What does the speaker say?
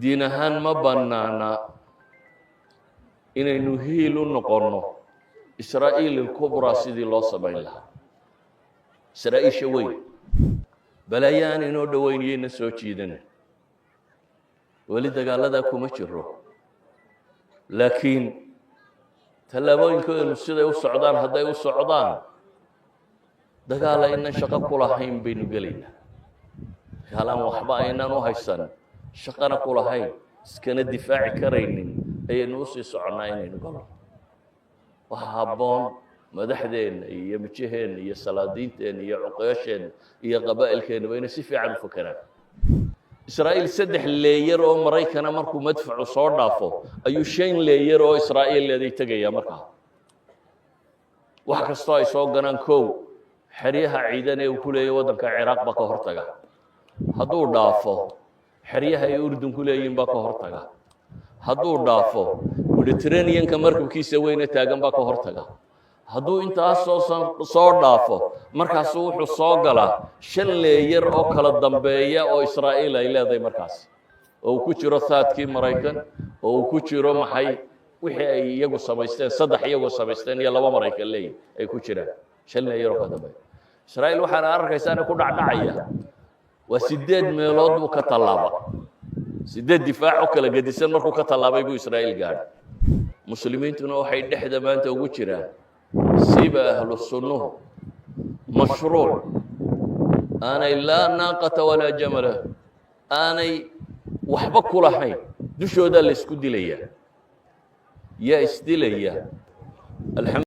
diin ahaan ma bannaana inaynu hiil u noqonno israa'iil ilkubraa sidii loo samayn lahaa israa'iisha weyn balaayo aan inoo dhoweynayeyna soo jiidana weli dagaaladaa kuma jiro laakiin tallaabooyinkoodu siday u socdaan hadday u socdaan dagaal aynan shaqo ku lahayn baynu gelaynaa dagaalaan waxba aynan u haysan shaqana ku lahayn iskana difaaci karaynin ayaynu usii soconnaa inaynu galno waxa habboon madaxdeenna iyo mijaheenna iyo salaadiinteenna iyo cuqeesheenna iyo qabaa'ilkeenna bayna si fiican u fakeraan israa'iil 3 leeyar oo maraykana markuu madfacu soo dhaafo ayuu 5 leeyar oo israa'iil leeday tagayaa markaa wax kastoo ay soo ganaan kow xeryaha ciidan ee uu ku leeyahay waddanka ciraaq baa ka hortaga hadduu dhaafo xeryaha ay urdun ku leeyihiin baa ka hortaga hadduu dhaafo mediterraneanka markabkiisa weyne taagan baa ka hortaga hadduu intaas soo dhaafo markaasuu wuxuu soo galaa 5 leeyar oo kala dambeeya oo israa'iil ay leedahay markaas oo uu ku jiro saadkii maraykan oo uu ku jiro maxay wixii ay iyagu samaysteen 3 iyagu samaysteen iyo 2 maraykan leeyihin ay ku jiraan 5 leeyar oo ka dambeeya israa'iil waxaana arkaysaa ku dhacdhacaya waa 8 meelood buu ka tallaaba 8 difaac oo kala gedisan markuu ka tallaabay buu israa'iil gaadhay muslimiintuna waxay dhexda maanta ugu jiraan siba ahlu sunnuhu mashruuc aanay laa naaqata walaa jamala aanay waxba ku lahayn dushooda la isku dilaya yaa isdilaya